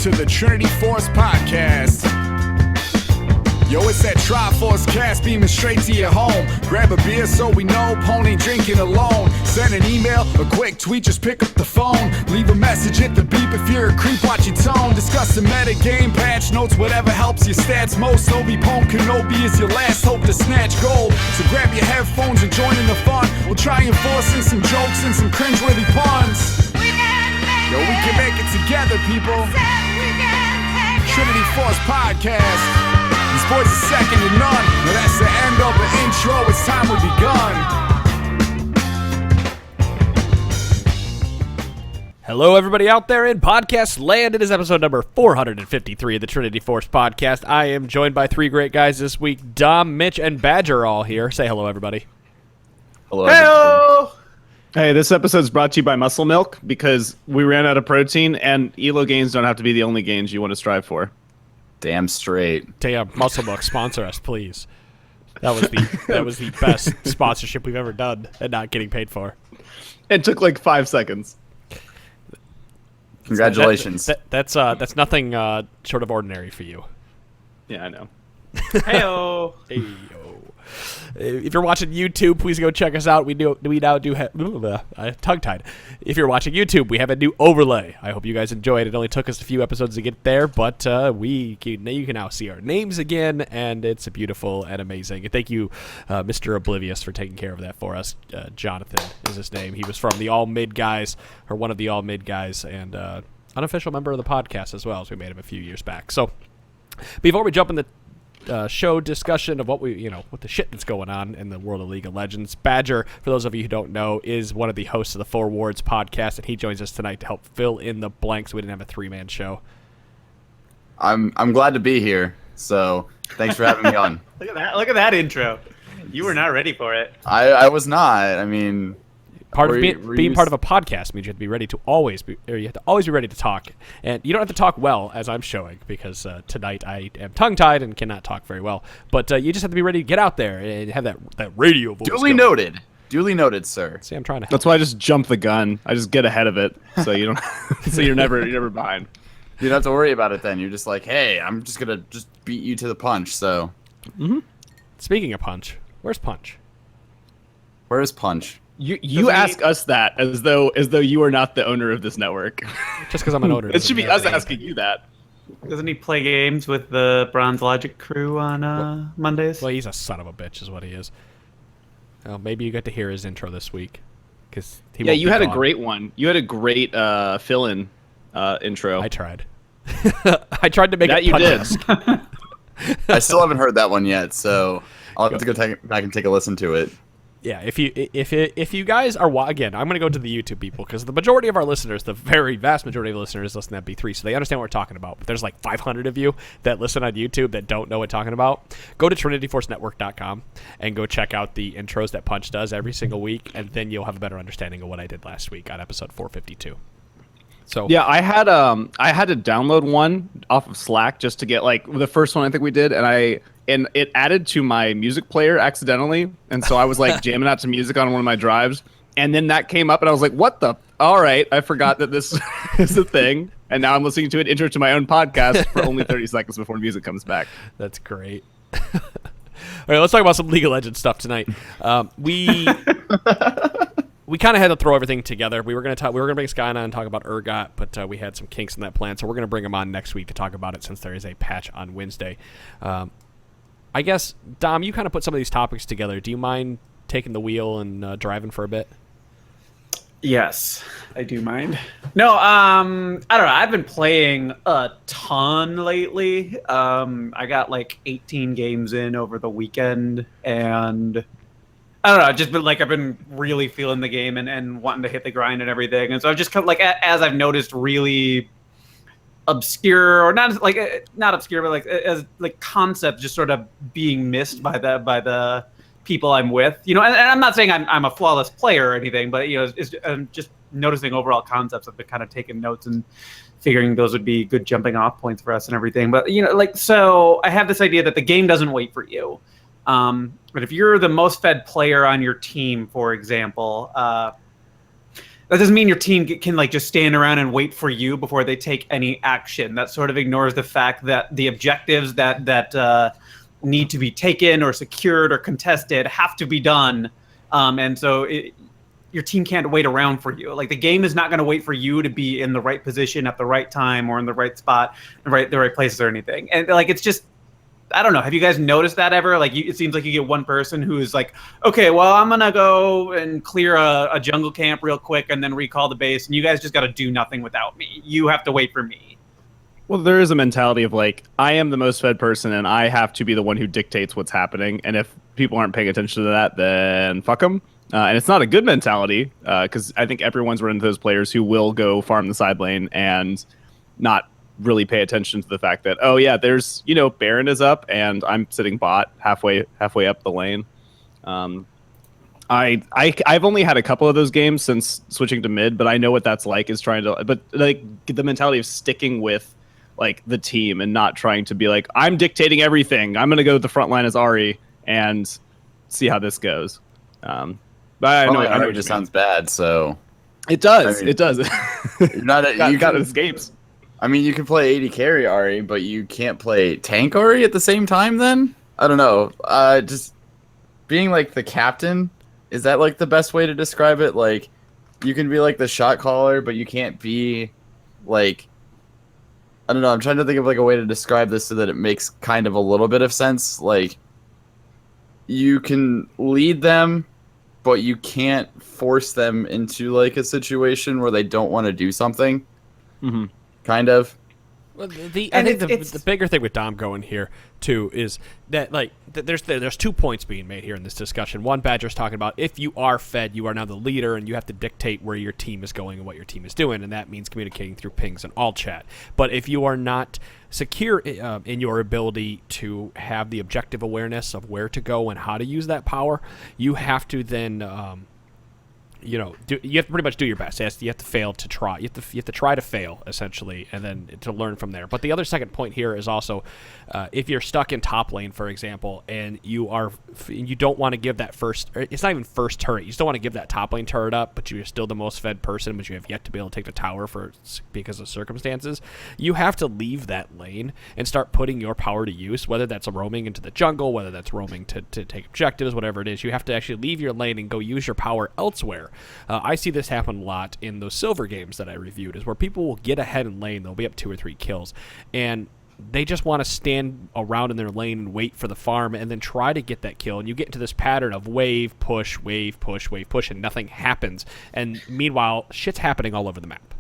to the Trinity Force Podcast. Yo, it's that Triforce cast beaming straight to your home. Grab a beer so we know Pone ain't drinking alone. Send an email, a quick tweet, just pick up the phone. Leave a message, hit the beep if you're a creep, watch your tone. Discuss the meta game, patch notes, whatever helps your stats most. Obi-Pone Kenobi is your last hope to snatch gold. So grab your headphones and join in the fun. We'll try and force in some jokes and some cringeworthy puns. Yo, we can make it together, people. Trinity Force Podcast. These boys are second to none. Now that's the end of the intro. It's time we begun. Hello, everybody out there in podcast land. It is episode number 453 of the Trinity Force Podcast. I am joined by three great guys this week. Dom, Mitch, and Badger are all here. Say hello, everybody. Hello. Hello. Hey, this episode is brought to you by Muscle Milk because we ran out of protein, and ELO gains don't have to be the only gains you want to strive for. Damn straight. Damn, Muscle Milk, sponsor us, please. That was the best sponsorship we've ever done and not getting paid for. It took like 5 seconds. Congratulations. That's nothing short of ordinary for you. Yeah, I know. Heyo. Heyo. If you're watching YouTube, please go check us out. We now do have tongue-tied. If you're watching YouTube, we have a new overlay. I hope you guys enjoyed it. It only took us a few episodes to get there, but you can now see our names again, and it's beautiful and amazing. And thank you, Mr. Oblivious, for taking care of that for us. Jonathan is his name. He was from the All Mid guys, or one of the All Mid guys, and unofficial member of the podcast as well, as we made him a few years back. So before we jump in the show discussion of what the shit that's going on in the world of League of Legends. Badger, for those of you who don't know, is one of the hosts of the FOURward podcast, and he joins us tonight to help fill in the blanks. We didn't have a three-man show. I'm glad to be here. So thanks for having me on. Look at that intro. You were not ready for it. I was not. I mean, being part of a podcast means you have to be ready to always be ready to talk, and you don't have to talk well, as I'm showing, because tonight I am tongue-tied and cannot talk very well. But you just have to be ready to get out there and have that radio voice. Duly noted, sir. See, I'm trying to. That's why I just jump the gun. I just get ahead of it, so you don't. So you're never behind. You don't have to worry about it then. You're just like, hey, I'm just gonna beat you to the punch. So. Mm-hmm. Speaking of punch, where's Punch? Where is Punch? You ask us that as though you are not the owner of this network. Just because I'm an owner. It should be us asking you that. Doesn't he play games with the Bronze Logic crew on Mondays? Well, he's a son of a bitch, is what he is. Well, maybe you get to hear his intro this week. You had a great one. You had a great fill-in intro. I tried. I tried to make it you did. I still haven't heard that one yet, so I'll have to go back and take a listen to it. Yeah, if you guys are again, I'm going to go to the YouTube people because the majority of our listeners, the very vast majority of listeners, listen to MP3, so they understand what we're talking about. But there's like 500 of you that listen on YouTube that don't know what we're talking about. Go to TrinityForceNetwork.com and go check out the intros that Punch does every single week, and then you'll have a better understanding of what I did last week on episode 452. So yeah, I had to download one off of Slack just to get like the first one I think we did, and it added to my music player accidentally, and so I was like jamming out to music on one of my drives, and then that came up, and I was like, "What the? All right, I forgot that this is a thing," and now I'm listening to an intro to my own podcast for only 30 seconds before the music comes back. That's great. All right, let's talk about some League of Legends stuff tonight. We kind of had to throw everything together. We were going to bring Sky on and talk about Urgot, but we had some kinks in that plan, so we're going to bring him on next week to talk about it since there is a patch on Wednesday. I guess, Dom, you kind of put some of these topics together. Do you mind taking the wheel and driving for a bit? Yes, I do mind. No, I don't know. I've been playing a ton lately. I got like 18 games in over the weekend, and I don't know, just been like I've been really feeling the game and wanting to hit the grind and everything. And so I've just kind of like, as I've noticed, really obscure, or not obscure, but like as like concepts just sort of being missed by the people I'm with, and I'm not saying I'm a flawless player or anything, but I'm just noticing overall concepts. I've been kind of taking notes and figuring those would be good jumping off points for us and everything. But so I have this idea that the game doesn't wait for you. But if you're the most fed player on your team, for example, That doesn't mean your team can like just stand around and wait for you before they take any action. That sort of ignores the fact that the objectives that need to be taken or secured or contested have to be done. And so your team can't wait around for you. Like the game is not going to wait for you to be in the right position at the right time or in the right spot, the right places or anything. And like it's just, I don't know. Have you guys noticed that ever? Like it seems like you get one person who is like, okay, well I'm gonna go and clear a jungle camp real quick and then recall the base, and you guys just got to do nothing without me. You have to wait for me. Well, there is a mentality of like, I am the most fed person and I have to be the one who dictates what's happening. And if people aren't paying attention to that, then fuck them. And it's not a good mentality because I think everyone's run into those players who will go farm the side lane and not really pay attention to the fact that, oh yeah, there's, Baron is up and I'm sitting bot halfway up the lane. I've only had a couple of those games since switching to mid, but I know what that's like, is trying to, but like the mentality of sticking with like the team and not trying to be like, I'm dictating everything. I'm going to go to the front line as Ari and see how this goes. But I know it just sounds bad. So it does. I mean, it does. You're not you got escapes. I mean, you can play AD carry Ari, but you can't play tank Ari at the same time. Then I don't know. Just being like the captain, is that like the best way to describe it? Like you can be like the shot caller, but you can't be like, I don't know. I'm trying to think of like a way to describe this so that it makes kind of a little bit of sense. Like you can lead them, but you can't force them into like a situation where they don't want to do something. Mm-hmm. Kind of. Well, I think the bigger thing with Dom going here too is that like there's 2 points being made here in this discussion. One, Badger's talking about if you are fed, you are now the leader, and you have to dictate where your team is going and what your team is doing, and that means communicating through pings and all chat. But if you are not secure in your ability to have the objective awareness of where to go and how to use that power, you have to then you have to pretty much do your best. You have to fail to try. You have to try to fail essentially, and then to learn from there. But the other second point here is also, if you're stuck in top lane, for example, and you don't want to give that first. It's not even first turret. You still want to give that top lane turret up, but you're still the most fed person, but you have yet to be able to take the tower because of circumstances. You have to leave that lane and start putting your power to use. Whether that's roaming into the jungle, whether that's roaming to take objectives, whatever it is, you have to actually leave your lane and go use your power elsewhere. I see this happen a lot in those silver games that I reviewed, is where people will get ahead in lane, they'll be up 2 or 3 kills, and they just want to stand around in their lane and wait for the farm and then try to get that kill, and you get into this pattern of wave, push, and nothing happens, and meanwhile, shit's happening all over the map.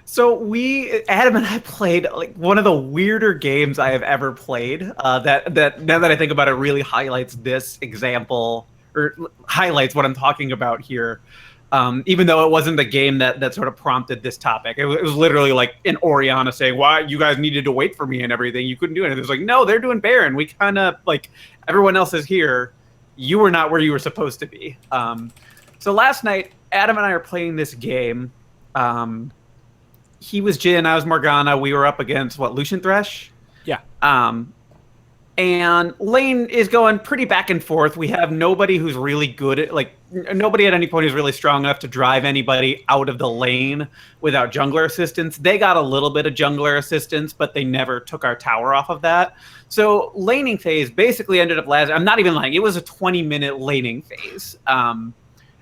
So Adam and I played like one of the weirder games I have ever played. That now that I think about it, really highlights this example, or highlights what I'm talking about here. Even though it wasn't the game that sort of prompted this topic. It was literally like an Orianna saying, why you guys needed to wait for me and everything. You couldn't do anything. It was like, no, they're doing Baron. We kind of like, everyone else is here. You were not where you were supposed to be. So last night, Adam and I are playing this game. He was Jhin, I was Morgana. We were up against Lucian Thresh? Yeah. And lane is going pretty back and forth. We have nobody who's really good at, like, nobody at any point is really strong enough to drive anybody out of the lane without jungler assistance. They got a little bit of jungler assistance, but they never took our tower off of that. So laning phase basically ended up lasting, I'm not even lying, it was a 20-minute laning phase. And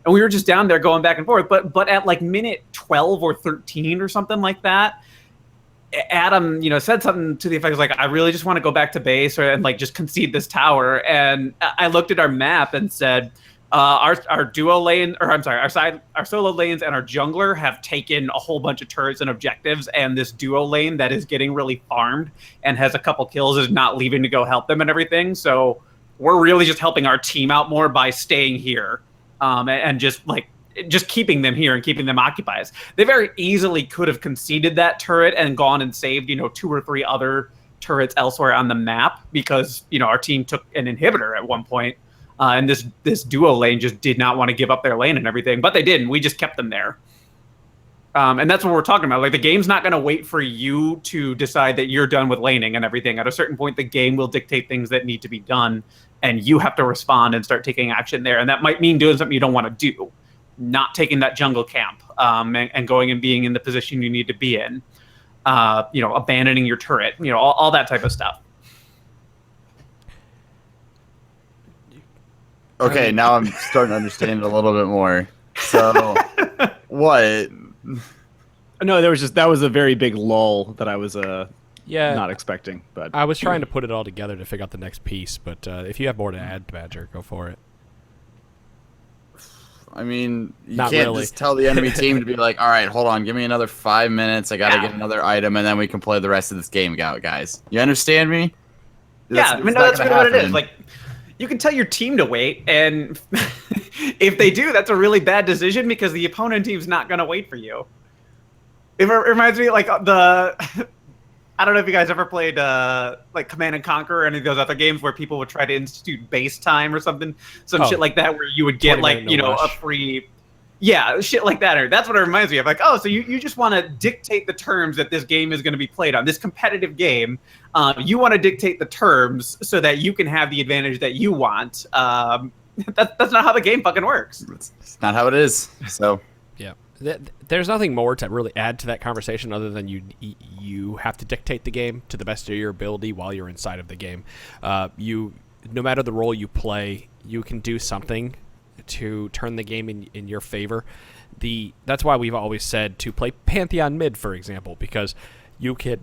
we were just down there going back and forth. But at like minute 12 or 13 or something like that, Adam, said something to the effect of like, I really just want to go back to base and like just concede this tower. And I looked at our map and said, our duo lane, or I'm sorry, our solo lanes and our jungler have taken a whole bunch of turrets and objectives, and this duo lane that is getting really farmed and has a couple kills is not leaving to go help them and everything. So we're really just helping our team out more by staying here, and just keeping them here and keeping them occupied. They very easily could have conceded that turret and gone and saved, 2 or 3 other turrets elsewhere on the map, because, our team took an inhibitor at one point, and this duo lane just did not want to give up their lane and everything, but they didn't. We just kept them there. And that's what we're talking about. Like, the game's not going to wait for you to decide that you're done with laning and everything. At a certain point, the game will dictate things that need to be done, and you have to respond and start taking action there. And that might mean doing something you don't want to do. not taking that jungle camp, and going and being in the position you need to be in, abandoning your turret, all that type of stuff. Okay, now I'm starting to understand it a little bit more. So, what? No, that was a very big lull that I was not expecting. But I was trying to put it all together to figure out the next piece, but if you have more to add, Badger, go for it. I mean, you Not can't really. just tell the enemy team to be like, all right, hold on, give me another 5 minutes. I got to get another item, and then we can play the rest of this game out, guys. You understand me? That's really what it is. Like, you can tell your team to wait, and if they do, that's a really bad decision because the opponent team's not going to wait for you. It reminds me, like, I don't know if you guys ever played like Command and Conquer or any of those other games where people would try to institute base time or some shit like that, where you would get like a free, shit like that. Or that's what it reminds me of. Like, oh, so you just want to dictate the terms that this game is going to be played on, this competitive game. You want to dictate the terms so that you can have the advantage that you want. That's not how the game fucking works. It's not how it is. So. Yeah. There's nothing more to really add to that conversation other than you have to dictate the game to the best of your ability while you're inside of the game. No matter the role you play, you can do something to turn the game in your favor. That's why we've always said to play Pantheon mid, for example, because you could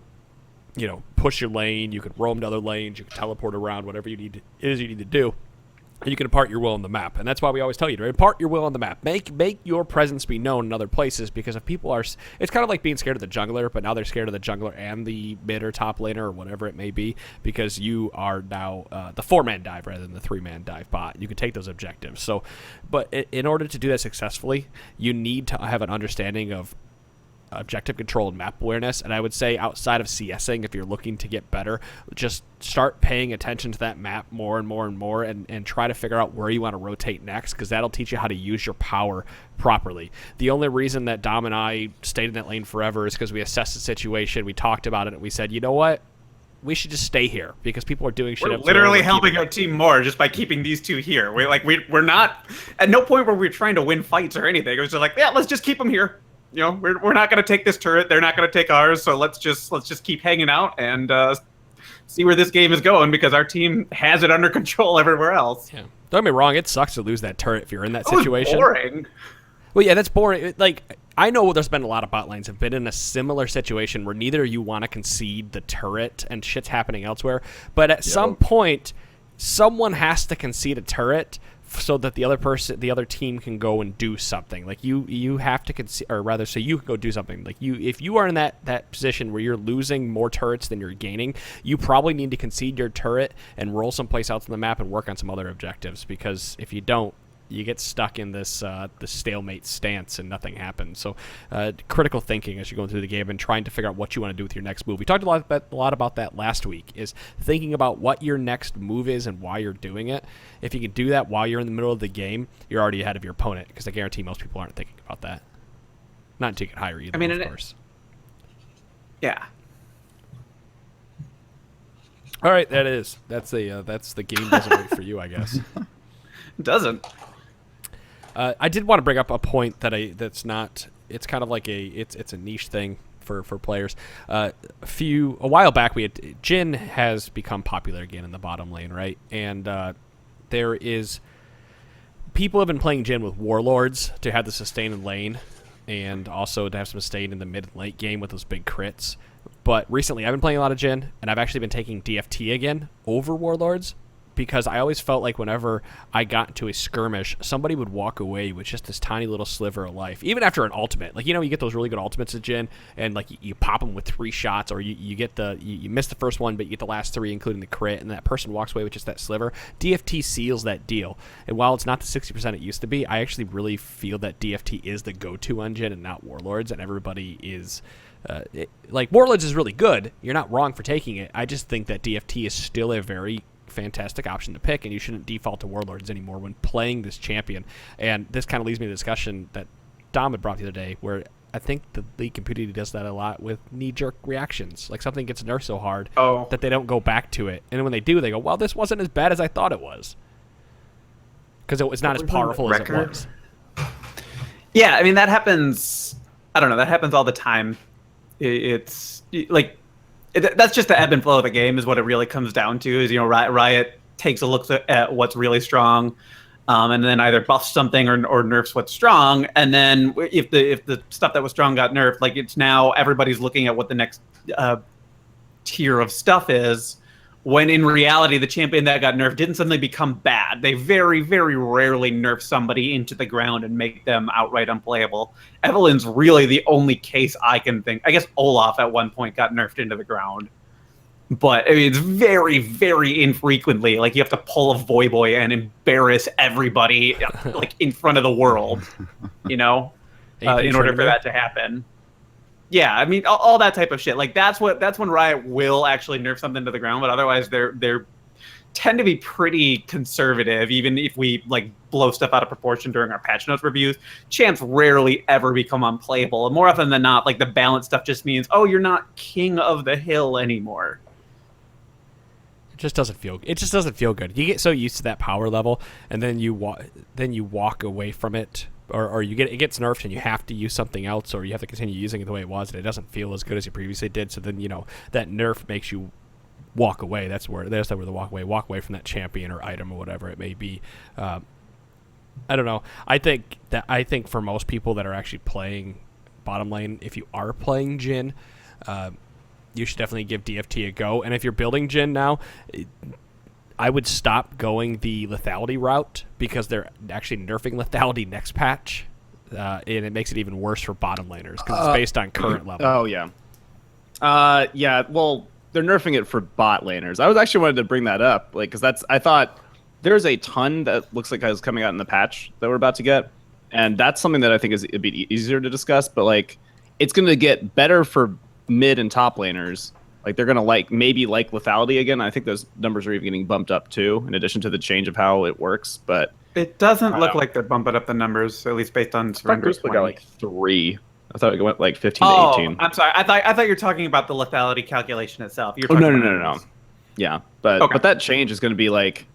push your lane, you could roam to other lanes, you could teleport around, whatever you need to do. You can impart your will on the map, and that's why we always tell you to impart your will on the map. Make your presence be known in other places, because if people are, it's kind of like being scared of the jungler, but now they're scared of the jungler and the mid or top laner or whatever it may be, because you are now the 4-man dive rather than the 3-man dive bot. You can take those objectives. So, but in order to do that successfully, you need to have an understanding of objective control and map awareness. And I would say outside of CSing, if you're looking to get better, just start paying attention to that map more and more and more, and try to figure out where you want to rotate next, because that'll teach you how to use your power properly. The only reason that Dom and I stayed in that lane forever is because we assessed the situation, we talked about it, and we said, you know what? We should just stay here because people are doing shit. We're literally helping our team more just by keeping these two here. We're not at no point where we're trying to win fights or anything. It was just like, yeah, let's just keep them here. We're not going to take this turret. They're not going to take ours. So let's just keep hanging out and see where this game is going, because our team has it under control everywhere else. Yeah. Don't get me wrong. It sucks to lose that turret if you're in that situation. Boring. Well, yeah, that's boring. I know there's been a lot of bot lanes have been in a similar situation where neither you want to concede the turret and shit's happening elsewhere, but at some point, someone has to concede a turret so that the other team can go and do something. Like you have to concede, or rather, so you can go do something. Like if you are in that position where you're losing more turrets than you're gaining, you probably need to concede your turret and roll someplace else on the map and work on some other objectives. Because if you don't, you get stuck in this stalemate stance and nothing happens. So critical thinking as you're going through the game and trying to figure out what you want to do with your next move. We talked a lot about that last week, is thinking about what your next move is and why you're doing it. If you can do that while you're in the middle of the game, you're already ahead of your opponent, because I guarantee most people aren't thinking about that. Not until you get higher either, of course. Yeah. All right, that's the game doesn't wait for you, I guess. It doesn't. I did want to bring up a point that's not. It's kind of like it's a niche thing for players. A while back, Jhin has become popular again in the bottom lane, right? And there is people have been playing Jhin with warlords to have the sustain in lane, and also to have some sustain in the mid and late game with those big crits. But recently, I've been playing a lot of Jhin, and I've actually been taking DFT again over warlords, because I always felt like whenever I got into a skirmish, somebody would walk away with just this tiny little sliver of life, even after an ultimate. Like, you get those really good ultimates at Jhin, and like you pop them with 3 shots, or you miss the first one, but you get the last 3, including the crit, and that person walks away with just that sliver. DFT seals that deal. And while it's not the 60% it used to be, I actually really feel that DFT is the go-to on Jhin and not warlords, and everybody is... Warlords is really good. You're not wrong for taking it. I just think that DFT is still a very fantastic option to pick, and you shouldn't default to warlords anymore when playing this champion. And this kind of leads me to the discussion that Dom had brought the other day, where I think the league community does that a lot with knee-jerk reactions. Like, something gets nerfed so hard that they don't go back to it, and when they do, they go, well, this wasn't as bad as I thought it was, because it was not as powerful as it was. Yeah, I mean that happens. I don't know. That happens all the time. It's like that's just the ebb and flow of the game, is what it really comes down to. Is Riot takes a look at what's really strong, and then either buffs something or nerfs what's strong. And then if the stuff that was strong got nerfed, like it's now everybody's looking at what the next tier of stuff is. When in reality, the champion that got nerfed didn't suddenly become bad. They very, very rarely nerf somebody into the ground and make them outright unplayable. Evelyn's really the only case I can think. I guess Olaf at one point got nerfed into the ground. But I mean, it's very, very infrequently. Like, you have to pull a Voyboy and embarrass everybody like in front of the world, in order for that to happen. Yeah, I mean, all that type of shit. Like, that's when Riot will actually nerf something to the ground, but otherwise they're tend to be pretty conservative. Even if we like blow stuff out of proportion during our patch notes reviews, champs rarely ever become unplayable. And more often than not, like, the balance stuff just means, oh, you're not king of the hill anymore. It just doesn't feel good. You get so used to that power level, and then you walk away from it. Or it gets nerfed and you have to use something else, or you have to continue using it the way it was, and it doesn't feel as good as you previously did. So then that nerf makes you walk away. That's where the walk away from that champion or item or whatever it may be. I don't know. I think for most people that are actually playing bottom lane, if you are playing Jhin, you should definitely give DFT a go. And if you're building Jhin now, I would stop going the lethality route, because they're actually nerfing lethality next patch, and it makes it even worse for bottom laners because it's based on current level. Oh, yeah. Yeah, well, they're nerfing it for bot laners. I was actually wanted to bring that up, like, because I thought there's a ton that looks like is coming out in the patch that we're about to get, and that's something that I think is a bit easier to discuss, but, like, it's going to get better for mid and top laners. Like, they're going to maybe lethality again. I think those numbers are even getting bumped up too, in addition to the change of how it works. But it doesn't look like they're bumping up the numbers, at least based on Surrender's 20. Got like 3. I thought it went like 15 to 18. I'm sorry. I thought you were talking about the lethality calculation itself. No. Yeah, but that change is going to be like,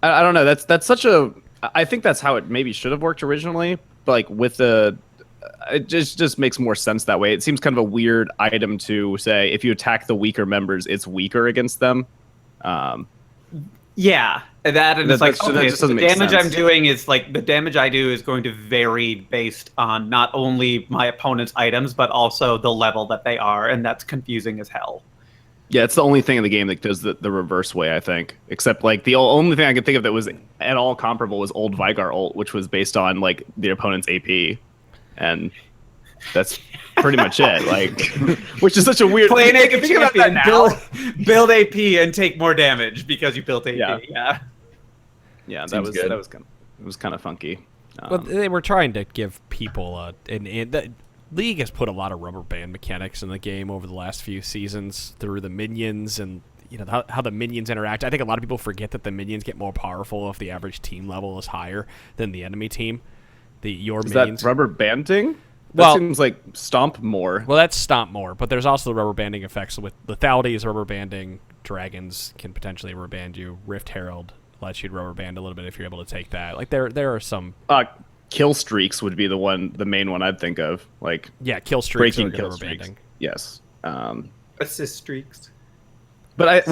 I don't know. That's such a. I think that's how it maybe should have worked originally. But like with the. It just makes more sense that way. It seems kind of a weird item to say if you attack the weaker members, it's weaker against them. Yeah, and it's like, so okay, so the damage I'm doing is like, the damage I do is going to vary based on not only my opponent's items, but also the level that they are, and that's confusing as hell. Yeah, it's the only thing in the game that goes the reverse way, I think. Except, like, the only thing I could think of that was at all comparable was old Vigar ult, which was based on, like, the opponent's AP. And that's pretty much it. Like, which is such a weird. Play an AP champion, build AP and take more damage because you built AP. Yeah, it was kind of funky. Well, they were trying to give people and the League has put a lot of rubber band mechanics in the game over the last few seasons through the minions and how the minions interact. I think a lot of people forget that the minions get more powerful if the average team level is higher than the enemy team. Is that rubber banding? That seems like stomp more. Well, that's stomp more, but there's also the rubber banding effects. With lethality is rubber banding. Dragons can potentially rubber band you. Rift Herald lets you rubber band a little bit if you're able to take that. Like there are some. Kill streaks would be the main one I'd think of. Like, yeah, kill streaks. Breaking kill streaks. Banding. Yes. Assist streaks. But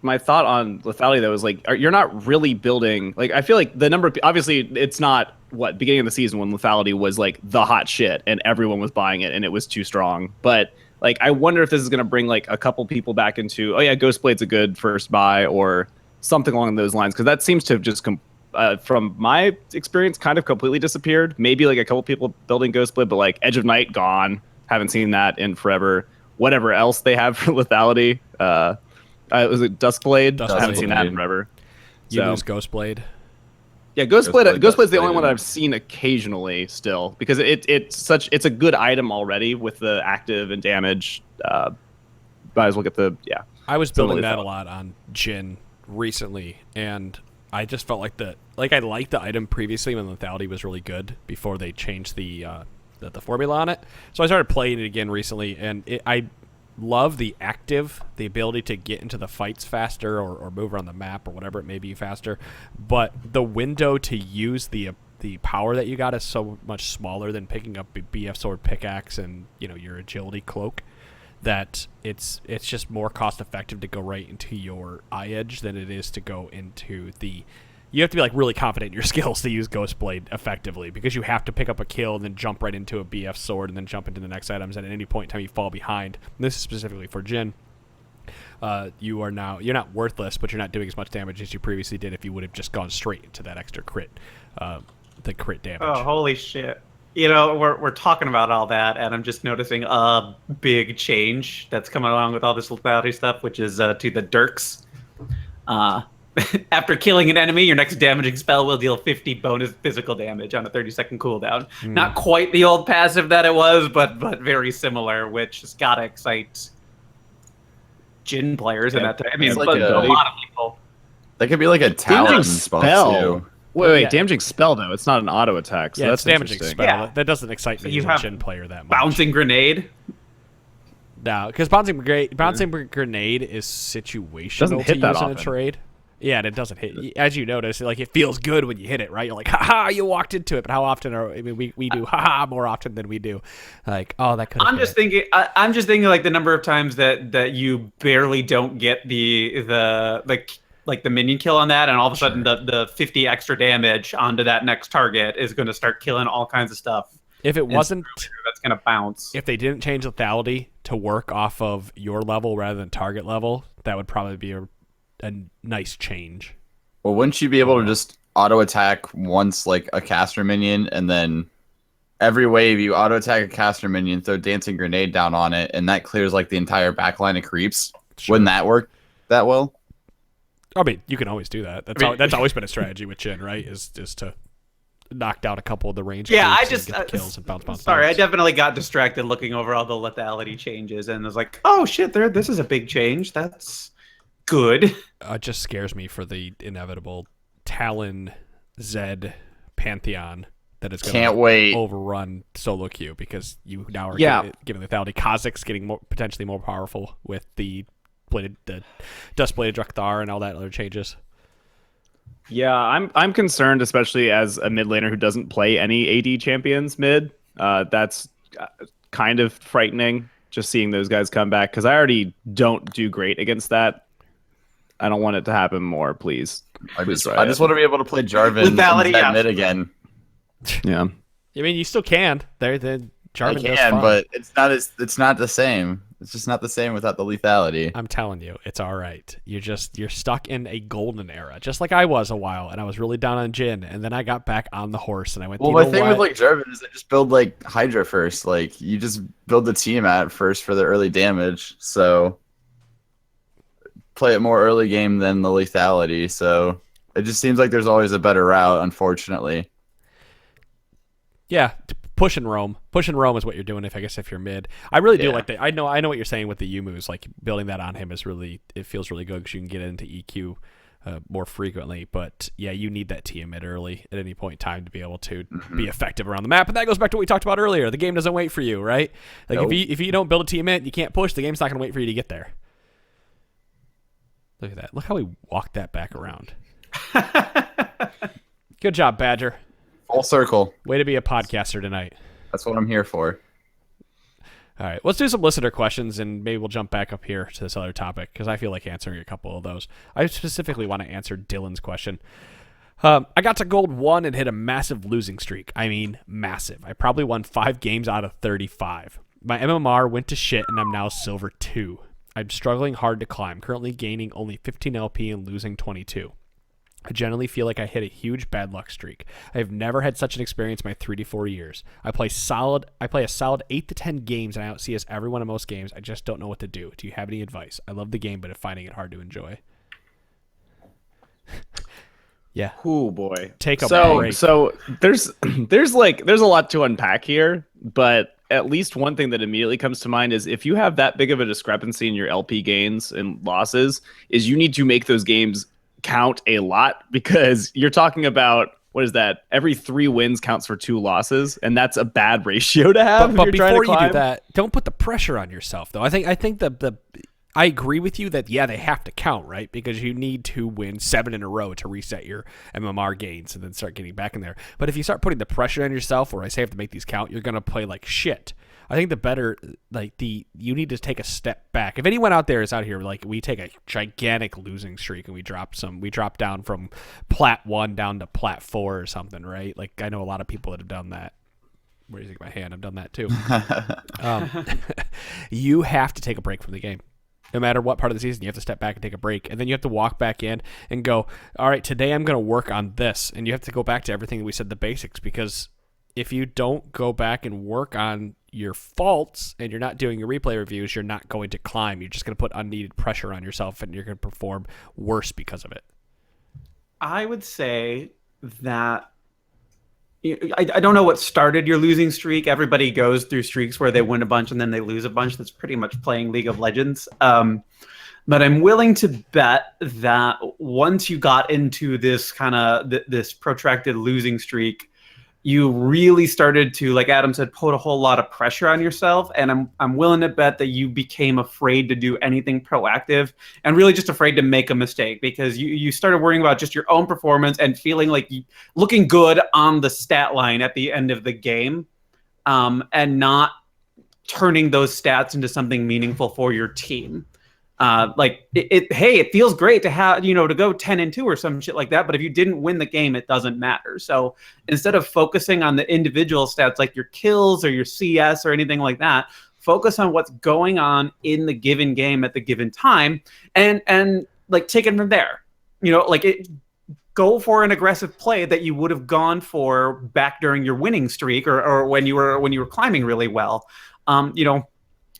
my thought on lethality though is like, you're not really building. Like, I feel like the number. Obviously, it's not beginning of the season when lethality was like the hot shit and everyone was buying it and it was too strong. But like, I wonder if this is going to bring like a couple people back into, oh yeah, Ghostblade's a good first buy or something along those lines, because that seems to have just from my experience kind of completely disappeared. Maybe like a couple people building Ghostblade, but like Edge of Night gone. Haven't seen that in forever. Whatever else they have for lethality. Was it Duskblade? I haven't seen that in forever. You lose Ghostblade. Yeah, Ghostblade's the only one that I've seen occasionally still, because it's a good item already with the active and damage. Might as well get I was building that a lot on Jhin recently, and I just felt like I liked the item previously when lethality was really good before they changed the formula on it. So I started playing it again recently, and I love the ability to get into the fights faster or move around the map or whatever it may be faster, but the window to use the the power that you got is so much smaller than picking up a BF sword pickaxe and your agility cloak, that it's just more cost effective to go right into your eye edge than it is to go into the. You have to be like really confident in your skills to use Ghost Blade effectively, because you have to pick up a kill and then jump right into a BF sword and then jump into the next items. And at any point in time you fall behind. And this is specifically for Jin. You're not worthless, but you're not doing as much damage as you previously did if you would have just gone straight into that extra crit, the crit damage. Oh, holy shit! We're talking about all that, and I'm just noticing a big change that's coming along with all this lethality stuff, which is to the Dirks. After killing an enemy, your next damaging spell will deal 50 bonus physical damage on a 30-second cooldown. Not quite the old passive that it was, but very similar, which has got to excite Jin players in that time. I mean, like but a lot of people. That could be like a talent Damaging spell spell. too. Wait, damaging spell though. It's not an auto attack, so Yeah, that's it's damaging interesting. spell. Yeah. That doesn't excite me You as a have Jin player that much. Bouncing grenade. No, because bouncing grenade is situational Doesn't to hit that use in a often. trade. Yeah, and it doesn't hit. As you notice, like it feels good when you hit it, right? You're like, haha, you walked into it. But how often we do haha more often than we do. Like, oh, that could. I'm just thinking like the number of times that you barely don't get the minion kill on that, and all of a sudden the 50 extra damage onto that next target is going to start killing all kinds of stuff. If it wasn't, That's going to bounce. if they didn't change lethality to work off of your level rather than target level, that would probably be a nice change. Well, wouldn't you be able to just auto attack once like a caster minion, and then every wave you auto attack a caster minion, throw dancing grenade down on it, and that clears like the entire back line of creeps? Sure. Wouldn't that work that well? I mean, you can always do that. That's always been a strategy with Jin, right? Is to knock down a couple of the range. Yeah, creeps I just and get the kills and bounce. Sorry, I definitely got distracted looking over all the lethality changes and was like, oh shit, this is a big change. That's good. It just scares me for the inevitable Talon Zed Pantheon that is going Can't to wait. overrun solo queue, because you now are Yeah. giving lethality. Kha'Zix's getting potentially more powerful with the dust bladed Drakthar and all that other changes. Yeah, I'm concerned, especially as a mid laner who doesn't play any AD champions mid. That's kind of frightening, just seeing those guys come back, because I already don't do great against that. I don't want it to happen more, please. I just want to be able to play Jarvan Lethality, and yeah. mid again. Yeah. I mean, you still can. The Jarvan I does can, fine. but it's not the same. It's just not the same without the lethality. I'm telling you, it's all right. You're stuck in a golden era, just like I was a while, and I was really down on Jin, and then I got back on the horse, and I went. Well, you my know thing what? with like Jarvan is I just build like Hydra first. Like you just build the team at first for the early damage. So play it more early game than the lethality. So it just seems like there's always a better route, unfortunately. Yeah, push and roam. Push and roam is what you're doing. If you're mid, I really do Yeah. like that. I know what you're saying with the Yumu's. Like building that on him it feels really good, because you can get into EQ more frequently. But yeah, you need that TM mid early at any point in time to be able to be effective around the map. And that goes back to what we talked about earlier. The game doesn't wait for you, right? Like Nope. if you don't build a TM mid, you can't push. The game's not going to wait for you to get there. Look at that. Look how we walked that back around. Good job, Badger. Full circle. Way to be a podcaster tonight. That's what I'm here for. All right, let's do some listener questions, and maybe we'll jump back up here to this other topic, because I feel like answering a couple of those. I specifically want to answer Dylan's question. I got to gold 1 and hit a massive losing streak. I mean, massive. I probably won 5 games out of 35. My MMR went to shit, and I'm now silver 2. I'm struggling hard to climb, currently gaining only 15 LP and losing 22. I generally feel like I hit a huge bad luck streak. I have never had such an experience in my 3 to 4 years. I play a solid 8 to 10 games, and I out-CS everyone in most games. I just don't know what to do. Do you have any advice? I love the game, but I'm finding it hard to enjoy. Yeah. Oh boy. Take a break. So there's a lot to unpack here, but at least one thing that immediately comes to mind is if you have that big of a discrepancy in your LP gains and losses, is you need to make those games count a lot, because you're talking about, what is that? Every 3 wins counts for 2 losses, and that's a bad ratio to have. But if you're trying to before you do climb. that, don't put the pressure on yourself, though. I think I agree with you that, yeah, they have to count, right? Because you need to win 7 in a row to reset your MMR gains and then start getting back in there. But if you start putting the pressure on yourself, where I say I have to make these count, you're going to play like shit. I think you need to take a step back. If anyone out there is out here, like, we take a gigantic losing streak and we drop down from Plat 1 down to Plat 4 or something, right? Like, I know a lot of people that have done that. Where do you think my hand? I've done that too. You have to take a break from the game. No matter what part of the season, you have to step back and take a break. And then you have to walk back in and go, all right, today I'm going to work on this. And you have to go back to everything that we said, the basics, because if you don't go back and work on your faults and you're not doing your replay reviews, you're not going to climb. You're just going to put unneeded pressure on yourself and you're going to perform worse because of it. I would say that I don't know what started your losing streak. Everybody goes through streaks where they win a bunch and then they lose a bunch. That's pretty much playing League of Legends. But I'm willing to bet that once you got into this kind of this protracted losing streak, you really started to, like Adam said, put a whole lot of pressure on yourself. And I'm willing to bet that you became afraid to do anything proactive and really just afraid to make a mistake, because you started worrying about just your own performance and feeling like looking good on the stat line at the end of the game, and not turning those stats into something meaningful for your team. Hey, it feels great to have, to go 10-2 or some shit like that. But if you didn't win the game, it doesn't matter. So instead of focusing on the individual stats like your kills or your CS or anything like that, focus on what's going on in the given game at the given time, and like take it from there. Go for an aggressive play that you would have gone for back during your winning streak or when you were climbing really well.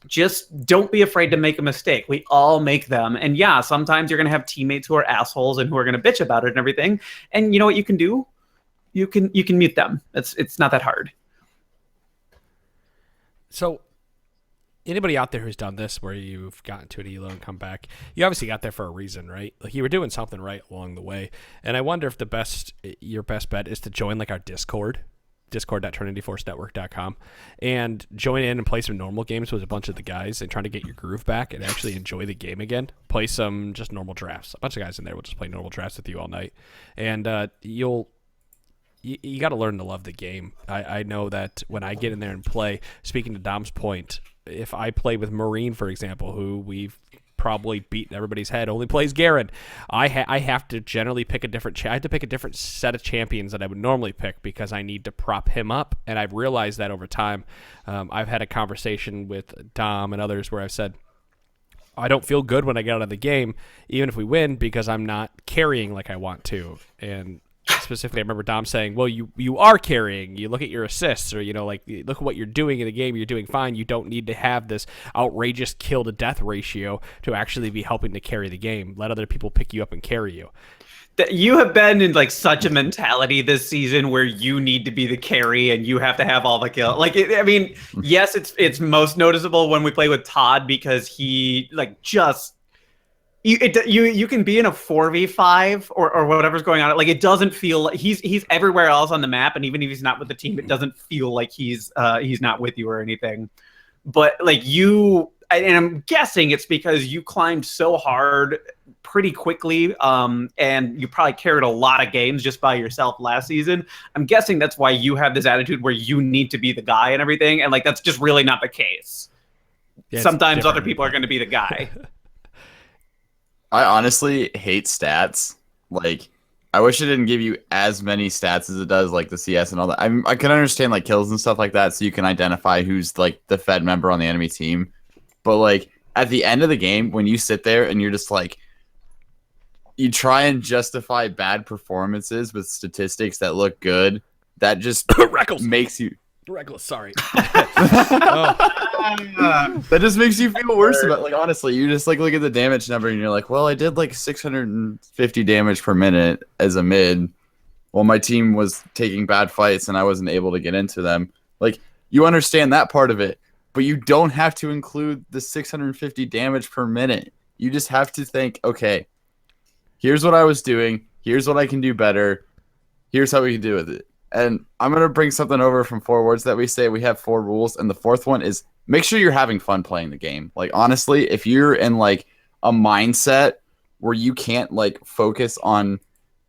Just don't be afraid to make a mistake. We all make them. And yeah, sometimes you're going to have teammates who are assholes and who are going to bitch about it and everything. And you know what you can do? You can mute them. It's not that hard. So anybody out there who's done this, where you've gotten to an elo and come back, you obviously got there for a reason, right? Like, you were doing something right along the way. And I wonder if your best bet is to join like our discord.trinityforcenetwork.com, and join in and play some normal games with a bunch of the guys and trying to get your groove back and actually enjoy the game again. Play some just normal drafts. A bunch of guys in there will just play normal drafts with you all night. And you got to learn to love the game. I know that when I get in there and play, speaking to Dom's point, if I play with Marine, for example, who we've probably beaten everybody's head, only plays Garen, I have to generally pick a different I have to pick a different set of champions that I would normally pick, because I need to prop him up. And I've realized that over time. I've had a conversation with Dom and others where I've said, I don't feel good when I get out of the game, even if we win, because I'm not carrying like I want to. And specifically, I remember Dom saying, well, you are carrying. You look at your assists, or, look at what you're doing in the game. You're doing fine. You don't need to have this outrageous kill to death ratio to actually be helping to carry the game. Let other people pick you up and carry you. You have been in like such a mentality this season where you need to be the carry and you have to have all the kill. Yes, it's most noticeable when we play with Todd, because he you can be in a 4v5 or whatever's going on. Like, it doesn't feel like he's everywhere else on the map, and even if he's not with the team, it doesn't feel like he's not with you or anything. But and I'm guessing it's because you climbed so hard pretty quickly, and you probably carried a lot of games just by yourself last season. I'm guessing that's why you have this attitude where you need to be the guy and everything, and that's just really not the case. Yeah, sometimes other people are going to be the guy. I honestly hate stats. Like, I wish it didn't give you as many stats as it does, like the CS and all that. I can understand like kills and stuff like that, so you can identify who's like the Fed member on the enemy team. But like at the end of the game, when you sit there and you're just like, you try and justify bad performances with statistics that look good, that just makes you reckless. Sorry. That just makes you feel worse about, like, honestly, you just like look at the damage number and you're like, well, I did like 650 damage per minute as a mid, while my team was taking bad fights and I wasn't able to get into them. Like, you understand that part of it, but you don't have to include the 650 damage per minute. You just have to think, okay, here's what I was doing, here's what I can do better, here's how we can do with it. And I'm going to bring something over from FOURward that we say we have 4 rules, and the 4th one is make sure you're having fun playing the game. Like, honestly, if you're in like a mindset where you can't like focus on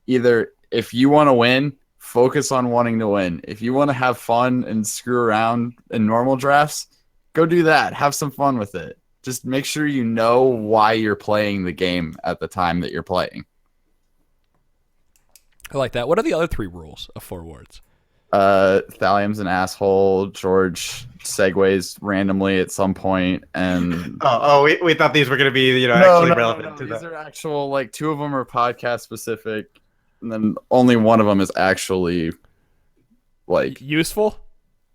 either, if you want to win, focus on wanting to win. If you want to have fun and screw around in normal drafts, go do that. Have some fun with it. Just make sure you know why you're playing the game at the time that you're playing. I like that. What are the other 3 rules of FOURward's? Thallium's an asshole. George segues randomly at some point, and we thought these were going to be, no, actually no, relevant no. to These that. are actual, like 2 of them are podcast specific, and then only one of them is actually like Useful?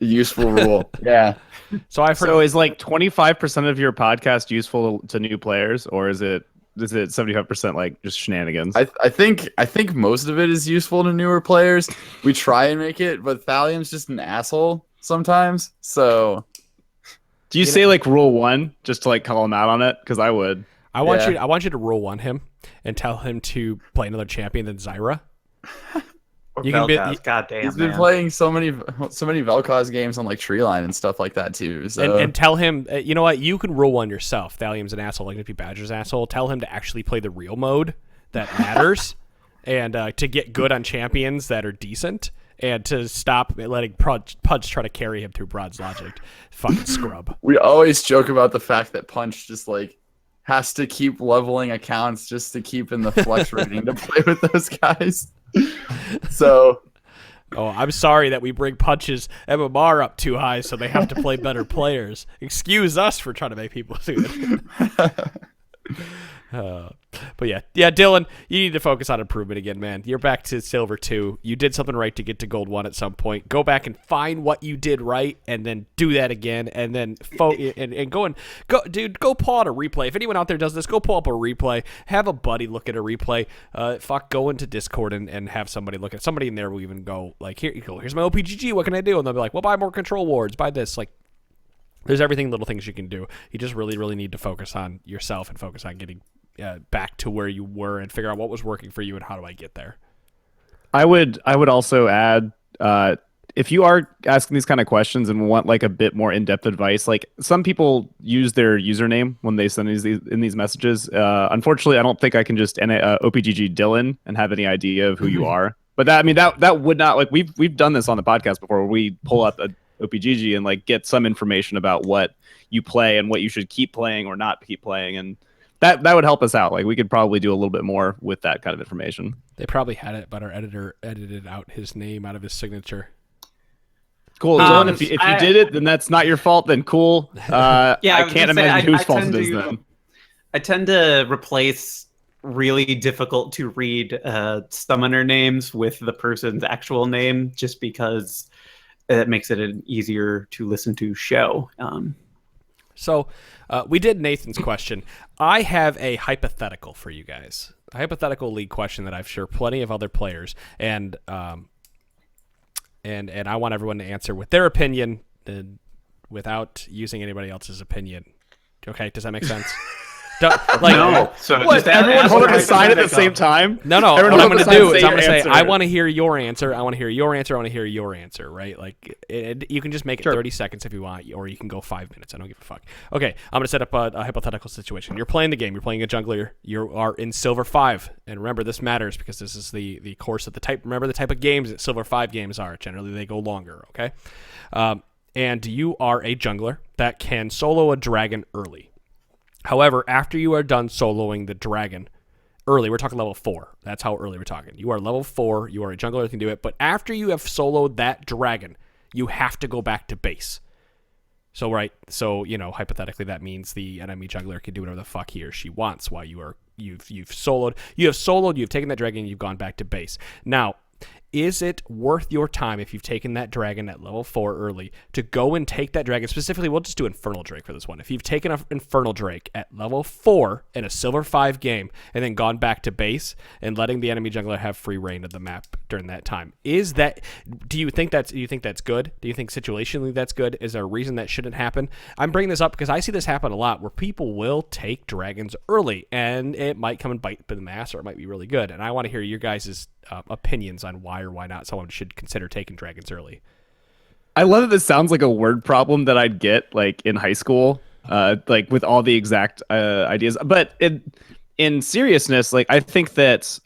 a useful rule. Yeah. So I've heard. So is like 25% of your podcast useful to new players, or is it 75% like just shenanigans? I think most of it is useful to newer players. We try and make it, but Thallium's just an asshole sometimes. So Do you say like rule 1 just to like call him out on it? Because I would. I want Yeah. you. I want you to rule 1 him and tell him to play another champion than Zyra. Or You can be- Vel'Koz. God damn, he's been man. playing so many Vel'Koz games on like Treeline and stuff like that too. So And tell him, you know what? You can rule 1 yourself. Thallium's an asshole, like if he Badger's an asshole. Tell him to actually play the real mode that matters, and to get good on champions that are decent, and to stop letting Punch try to carry him through Broad's logic. Fucking scrub. we always joke about the fact that Punch just like has to keep leveling accounts just to keep in the flex rating to play with those guys. So Oh, I'm sorry that we bring Punch's MMR up too high, so they have to play better players. Excuse us for trying to make people do it. But yeah, Dylan, you need to focus on improvement again, man. You're back to silver 2. You did something right to get to gold 1 at some point. Go back and find what you did right, and then do that again, and then go pull out a replay. If anyone out there does this, go pull up a replay. Have a buddy look at a replay. Go into Discord and have somebody look at. Somebody in there will even go like, here's my OPGG. What can I do? And they'll be like, well, buy more control wards. Buy this. Like, there's little things you can do. You just really, really need to focus on yourself and focus on getting back to where you were and figure out what was working for you and how do I get there. I would also add, if you are asking these kind of questions and want like a bit more in-depth advice, like some people use their username when they send these messages. Unfortunately, I don't think I can just OPGG Dylan and have any idea of who you are. But that would not, like, we've done this on the podcast before, where we pull up a OPGG and like get some information about what you play and what you should keep playing or not keep playing, and that would help us out. Like, we could probably do a little bit more with that kind of information. They probably had it, but our editor edited out his name out of his signature. Cool. Dylan, if you did it, then that's not your fault. Then cool. I can't imagine whose fault it is then. I tend to replace really difficult to read summoner names with the person's actual name, just because it makes it an easier to listen to show. So we did Nathan's question. I have a hypothetical for you guys. A hypothetical league question that I'm sure plenty of other players and I want everyone to answer with their opinion without using anybody else's opinion. Okay, does that make sense? No. So What, everyone hold up a sign at the same time? No. What Everyone I'm hold going up to a sign do and is say I'm going to your say, answer. I want to hear your answer. I want to hear your answer. I want to hear your answer, right? Like, you can just make it 30 seconds if you want, or you can go 5 minutes. I don't give a fuck. Okay, I'm going to set up a hypothetical situation. You're playing the game. You're playing a jungler. You are in Silver 5. And remember, this matters because this is the course of the type. Remember the type of games that Silver 5 games are. Generally, they go longer, okay? And you are a jungler that can solo a dragon early. However, after you are done soloing the dragon early, we're talking level 4. That's how early we're talking. You are level 4. You are a jungler that can do it. But after you have soloed that dragon, you have to go back to base. So, right. So, hypothetically, that means the enemy jungler can do whatever the fuck he or she wants while you've soloed. You've taken that dragon, you've gone back to base. Now, is it worth your time, if you've taken that dragon at level 4 early, to go and take that dragon? Specifically, we'll just do Infernal Drake for this one. If you've taken an Infernal Drake at level 4 in a Silver 5 game and then gone back to base and letting the enemy jungler have free reign of the map during that time, do you think that's good? Do you think situationally that's good? Is there a reason that shouldn't happen? I'm bringing this up because I see this happen a lot, where people will take dragons early and it might come and bite them in the ass, or it might be really good. And I want to hear your guys' opinions on why or why not someone should consider taking dragons early. I love that this sounds like a word problem that I'd get like in high school, like with all the exact ideas. But in seriousness, like I think that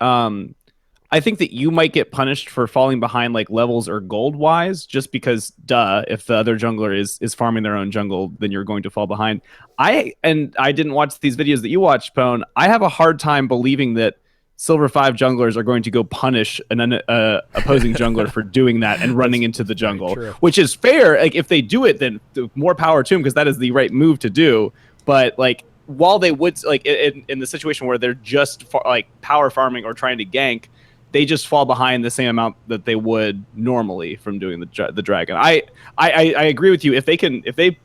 you might get punished for falling behind like levels or gold wise, just because if the other jungler is farming their own jungle, then you're going to fall behind. I didn't watch these videos that you watched, Pone. I have a hard time believing that Silver 5 junglers are going to go punish an opposing jungler for doing that and running into the jungle, which is fair. Like if they do it, then more power to them, because that is the right move to do. But like while they would like in the situation where they're just like power farming or trying to gank, they just fall behind the same amount that they would normally from doing the dragon. I agree with you. If they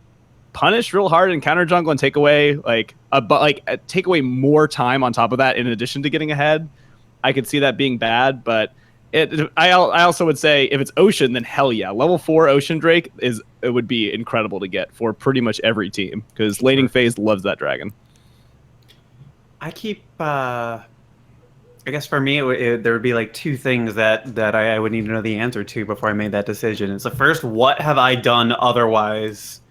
punish real hard in counter jungle and take away take away more time on top of that in addition to getting ahead, I could see that being bad. But I also would say if it's Ocean, then hell yeah, level 4 Ocean Drake it would be incredible to get for pretty much every team, because laning phase loves that dragon. I keep. I guess for me, there would be like two things that I would need to know the answer to before I made that decision. It's the first, what have I done otherwise,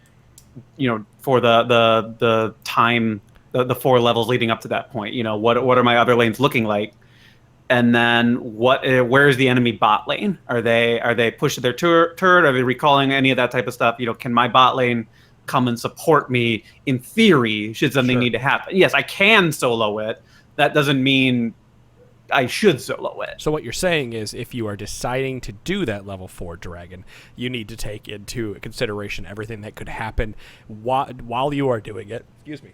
for the time, the 4 levels leading up to that point? What are my other lanes looking like? And then where is the enemy bot lane? Are they pushing their turret? Are they recalling any of that type of stuff? Can my bot lane come and support me in theory should something need to happen? Yes, I can solo it. That doesn't mean I should solo it. So what you're saying is, if you are deciding to do that level 4 dragon, you need to take into consideration everything that could happen while you are doing it. Excuse me.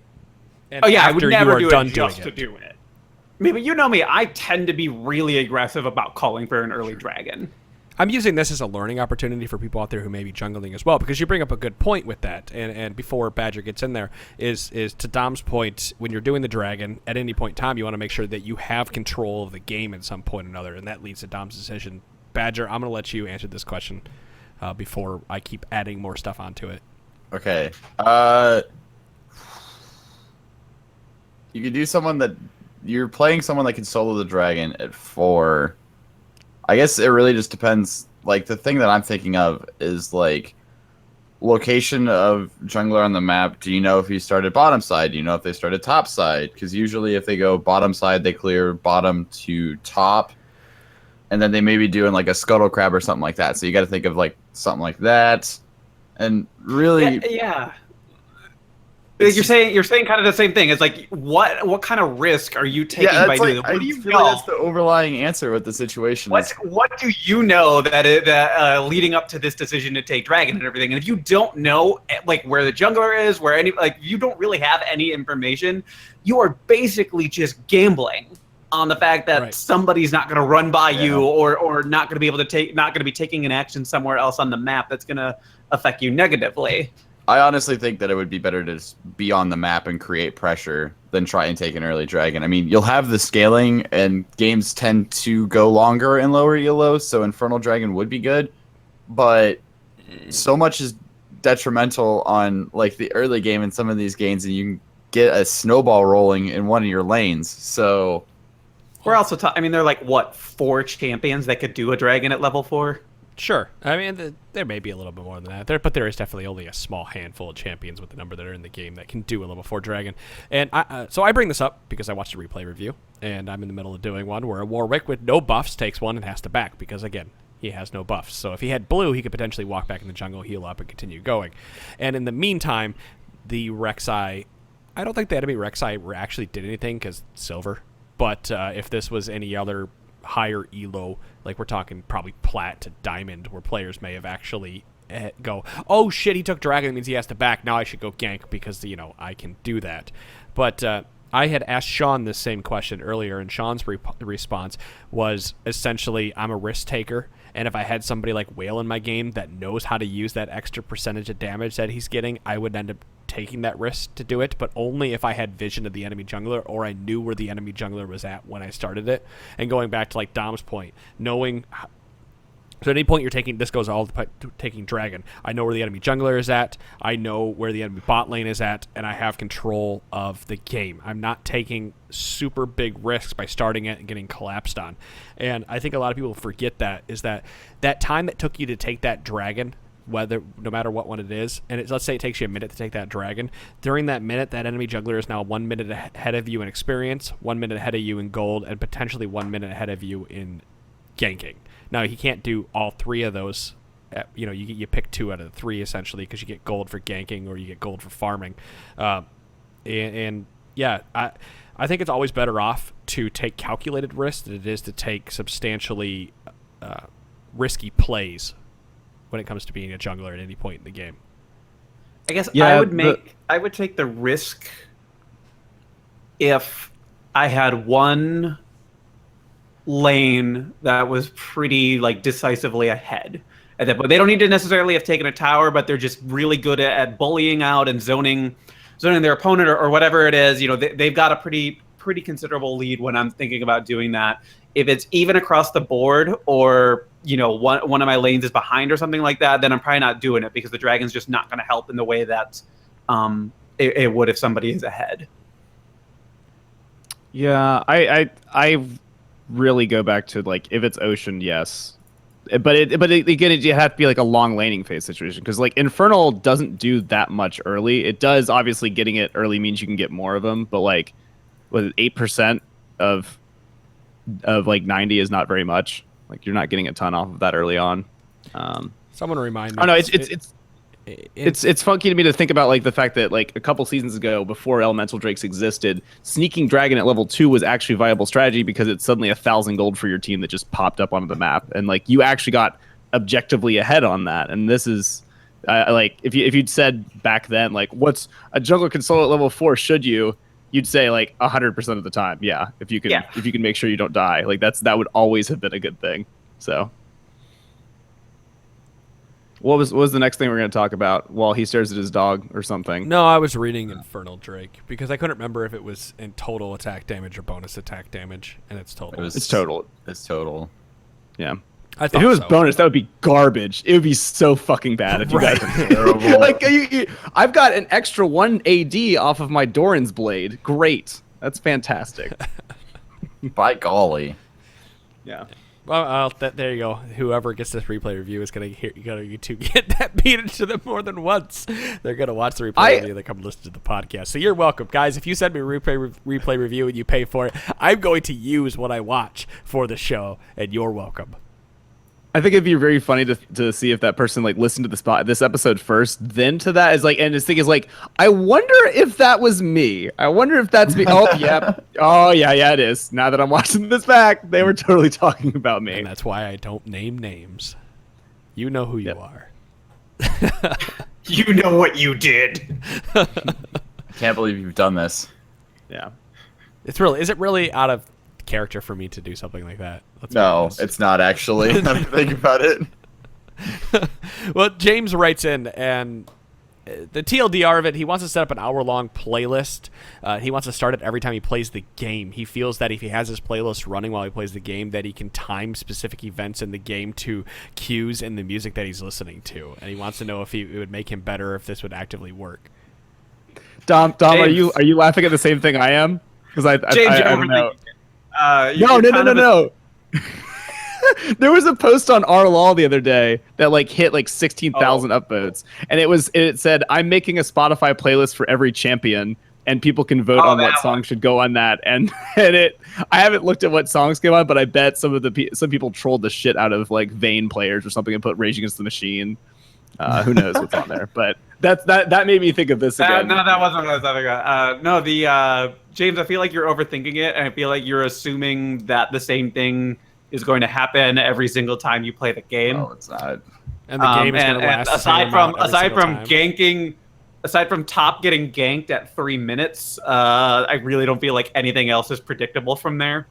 And I would never do it just to do it. Maybe you know me, I tend to be really aggressive about calling for an early dragon. I'm using this as a learning opportunity for people out there who may be jungling as well, because you bring up a good point with that. And before Badger gets in there, is to Dom's point, when you're doing the dragon, at any point in time, you want to make sure that you have control of the game at some point or another, and that leads to Dom's decision. Badger, I'm going to let you answer this question before I keep adding more stuff onto it. Okay. You could do someone that... You're playing someone that can solo the dragon at 4... I guess it really just depends. Like, the thing that I'm thinking of is, like, location of jungler on the map. Do you know if he started bottom side? Do you know if they started top side? Because usually if they go bottom side, they clear bottom to top. And then they may be doing, like, a scuttle crab or something like that. So you got to think of, like, something like that. And really... Yeah. You're saying kind of the same thing. It's like, what kind of risk are you taking by doing it? What do you know? That's the overlying answer with the situation. What do you know that leading up to this decision to take dragon and everything? And if you don't know, like, where the jungler is, you don't really have any information, you are basically just gambling on the fact that somebody's not going to run by you or not going to be able to not going to be taking an action somewhere else on the map that's going to affect you negatively. I honestly think that it would be better to just be on the map and create pressure than try and take an early dragon. I mean, you'll have the scaling, and games tend to go longer in lower elos, so Infernal Dragon would be good, but so much is detrimental on like the early game in some of these games, and you can get a snowball rolling in one of your lanes. So we're also I mean, they're like, what, 4 champions that could do a dragon at level 4? Sure. I mean, there may be a little bit more than that, but there is definitely only a small handful of champions with the number that are in the game that can do a level 4 dragon. And so I bring this up because I watched a replay review, and I'm in the middle of doing one where a Warwick with no buffs takes one and has to back because, again, he has no buffs. So if he had blue, he could potentially walk back in the jungle, heal up, and continue going. And in the meantime, the Rek'Sai, I don't think the enemy Rek'Sai actually did anything because silver. But if this was any other higher elo, like we're talking probably plat to diamond, where players may have actually go, oh shit, he took dragon, that means he has to back, now I should go gank because I can do that. But I had asked Sean this same question earlier, and Sean's response was essentially, I'm a risk taker, and if I had somebody like Whale in my game that knows how to use that extra percentage of damage that he's getting, I would end up taking that risk to do it, but only if I had vision of the enemy jungler or I knew where the enemy jungler was at when I started it. And going back to like Dom's point, knowing so at any point you're taking, this goes all to taking dragon, I know where the enemy jungler is at, I know where the enemy bot lane is at, and I have control of the game. I'm not taking super big risks by starting it and getting collapsed on. And I think a lot of people forget that, is that time that took you to take that dragon no matter what one it is, and let's say it takes you a minute to take that dragon. During that minute, that enemy jungler is now 1 minute ahead of you in experience, 1 minute ahead of you in gold, and potentially 1 minute ahead of you in ganking. Now, he can't do all three of those. You pick 2 out of the 3 essentially, because you get gold for ganking or you get gold for farming. I think it's always better off to take calculated risks than it is to take substantially risky plays when it comes to being a jungler at any point in the game. I guess Yeah, I would take the risk if I had one lane that was pretty decisively ahead. But they don't need to necessarily have taken a tower, but they're just really good at bullying out and zoning their opponent or whatever it is. They've got a pretty considerable lead when I'm thinking about doing that. If it's even across the board, or one of my lanes is behind or something like that, then I'm probably not doing it, because the dragon's just not going to help in the way that it would if somebody is ahead. Yeah, I really go back to if it's ocean, yes. But again, it have to be a long laning phase situation, because Infernal doesn't do that much early. It does, obviously getting it early means you can get more of them, but with 8% of 90 is not very much. You're not getting a ton off of that early on. Someone remind me. Oh no, it's funky to me to think about the fact that a couple seasons ago, before Elemental Drakes existed, sneaking dragon at level 2 was actually a viable strategy, because it's suddenly 1,000 gold for your team that just popped up onto the map, and you actually got objectively ahead on that. And this is if you'd said back then what's a jungler can solo at level 4, should you'd say 100% of the time, yeah. If you can make sure you don't die, that would always have been a good thing. So. What was the next thing we're going to talk about while he stares at his dog or something? No, I was reading Infernal Drake, because I couldn't remember if it was in total attack damage or bonus attack damage, and it's total. It's total. It's total. Yeah. I If it was bonus, that would be garbage. It would be so fucking bad if you guys. Terrible. I've got an extra 1 AD off of my Doran's blade. Great. That's fantastic. By golly. Yeah. Well, there you go. Whoever gets this replay review is going to get that beat into them more than once. They're going to watch the replay review. They come listen to the podcast. So you're welcome, guys. If you send me a replay review and you pay for it, I'm going to use what I watch for the show, and you're welcome. I think it'd be very funny to see if that person listened to this episode first, then to that is and his thing is I wonder if that was me. I wonder if that's me. Oh yeah, it is. Now that I'm watching this back, they were totally talking about me. And that's why I don't name names. You know who you are. You know what you did. Can't believe you've done this. Yeah. Is it really out of character for me to do something like that? No, it's not actually. Now that I think about it. Well, James writes in, and the TLDR of it, he wants to set up an hour-long playlist. He wants to start it every time he plays the game. He feels that if he has his playlist running while he plays the game, that he can time specific events in the game to cues in the music that he's listening to. And he wants to know if it would make him better, if this would actively work. Dom, are you laughing at the same thing I am? Because I don't know. No. There was a post on our law the other day that hit 16,000 upvotes, and it said, "I'm making a Spotify playlist for every champion, and people can vote on what song should go on that." And I haven't looked at what songs came on, but I bet some people trolled the shit out of Vayne players or something and put Rage Against the Machine. Who knows what's on there? But that made me think of this again. No, that wasn't what I was talking about. No, James, I feel like you're overthinking it, and I feel like you're assuming that the same thing is going to happen every single time you play the game. No, it's not. And the game is going to last. Aside from top getting ganked at 3 minutes, I really don't feel like anything else is predictable from there.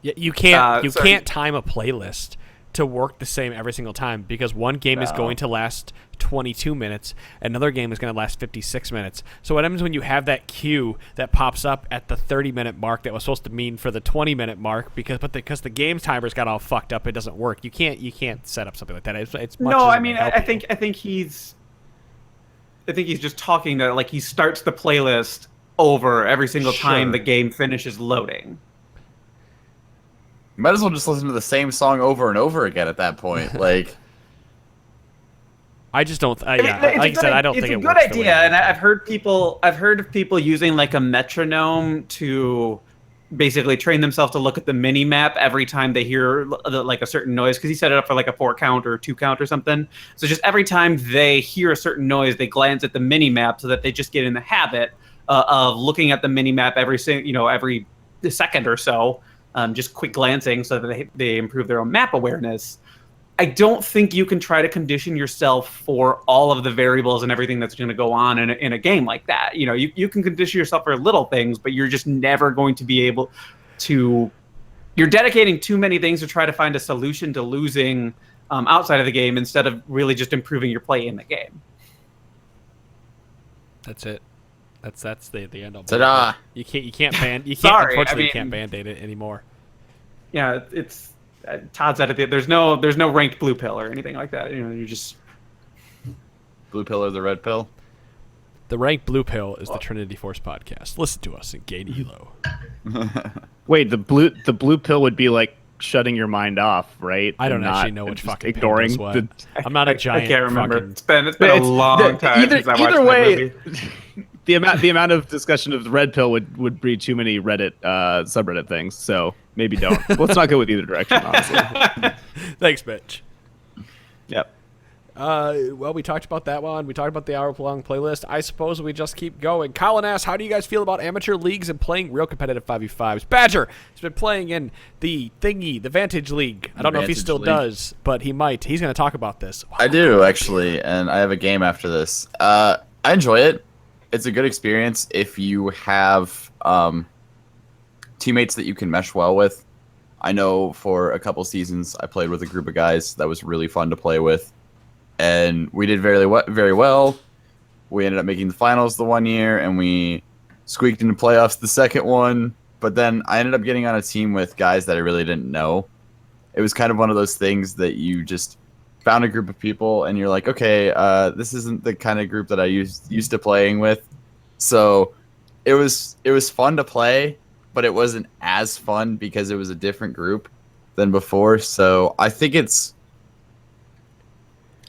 Yeah, you can't time a playlist to work the same every single time, because one game is going to last 22 minutes, another game is going to last 56 minutes. So what happens when you have that queue that pops up at the 30-minute mark that was supposed to mean for the 20-minute mark, because the game's timers got all fucked up, it doesn't work. You can't set up something like that. It's much no, I mean, I think he's just talking that he starts the playlist over every single time the game finishes loading. You might as well just listen to the same song over and over again at that point. I just don't. I mean, Yeah, like I said, I don't think it it's a works. good idea, and I've heard of people using like a metronome to basically train themselves to look at the mini map every time they hear like a certain noise, because he set it up for like a 4 count or 2 count or something. So just every time they hear a certain noise, they glance at the mini map so that they just get in the habit of looking at the mini map every second or so, just quick glancing so that they improve their own map awareness. I don't think you can try to condition yourself for all of the variables and everything that's going to go on in a game like that. You can condition yourself for little things, but you're just never going to be able to. You're dedicating too many things to try to find a solution to losing outside of the game instead of really just improving your play in the game. That's it. That's the end of it. Ta-da! You can't unfortunately you can't band-aid it anymore. Yeah, it's. Todd said it. There's no ranked blue pill or anything like that. You just Blue pill or the red pill? The ranked blue pill is the Trinity Force podcast. Listen to us and gain elo. Wait, the blue pill would be like shutting your mind off, right? I don't And actually not know which just fucking ignoring pill is what. I'm not a giant. I can't remember. fucking- It's been a long time since I watched Either that way, movie. the amount of discussion of the red pill would breed too many Reddit subreddit things. So maybe don't. Let's not go with either direction, honestly. Thanks, Mitch. Yep. Well, we talked about that one. We talked about the hour-long playlist. I suppose we just keep going. Colin asks, how do you guys feel about amateur leagues and playing real competitive 5v5s? Badger has been playing in the Vantage League. I don't know if he Vantage still League. does, but he might. He's going to talk about this. I do, actually, and I have a game after this. I enjoy it. It's a good experience if you have teammates that you can mesh well with. I know for a couple seasons I played with a group of guys that was really fun to play with, and we did very well. We ended up making the finals the one year, and we squeaked into playoffs the second one. But then I ended up getting on a team with guys that I really didn't know. It was kind of one of those things that you just found a group of people, and you're like, okay, this isn't the kind of group that I used to playing with. So it was fun to play, but it wasn't as fun because it was a different group than before. So I think it's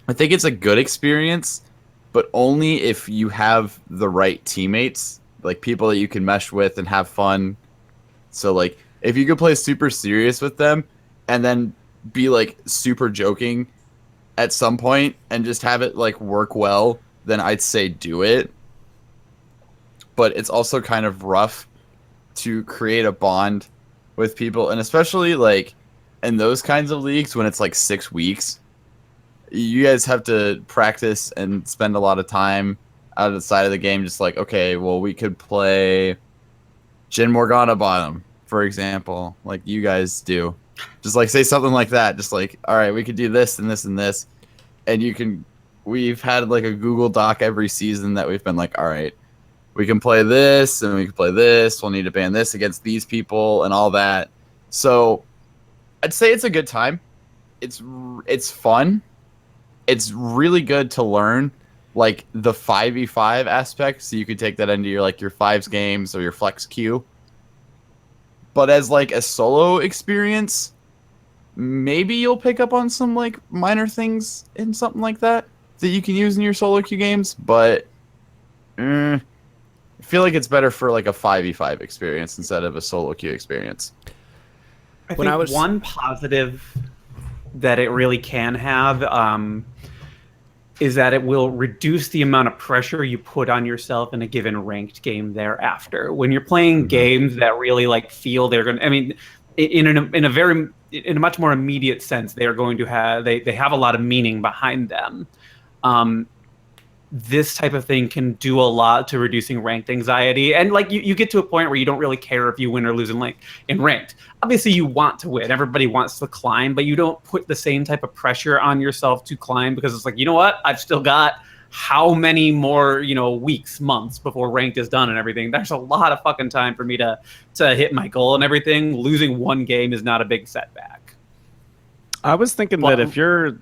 a good experience, but only if you have the right teammates, like people that you can mesh with and have fun. So like if you could play super serious with them and then be like super joking at some point and just have it like work well, then I'd say do it. But it's also kind of rough to create a bond with people, and especially like in those kinds of leagues when it's like 6 weeks, you guys have to practice and spend a lot of time out of the side of the game, just like, okay, well, we could play Jin Morgana bottom, for example, like you guys do. Just like say something like that, just like, all right, we could do this and this and this, and we've had like a Google Doc every season that we've been like, all right, we can play this and we can play this, we'll need to ban this against these people and all that. So I'd say it's a good time. It's fun. It's really good to learn like the 5v5 aspect, so you could take that into your fives games or your flex queue. But as like a solo experience, maybe you'll pick up on some like minor things in something like that you can use in your solo queue games, but I feel like it's better for like a 5v5 experience instead of a solo queue experience. I think one positive that it really can have is that it will reduce the amount of pressure you put on yourself in a given ranked game thereafter. When you're playing games that really like feel they're going to, I mean, in a much more immediate sense, they are going to have, they have a lot of meaning behind them. This type of thing can do a lot to reducing ranked anxiety. And like you get to a point where you don't really care if you win or lose in ranked. Obviously you want to win. Everybody wants to climb, but you don't put the same type of pressure on yourself to climb, because it's like, you know what? I've still got how many more, weeks, months before ranked is done and everything. There's a lot of fucking time for me to hit my goal and everything. Losing one game is not a big setback. I was thinking that if you're,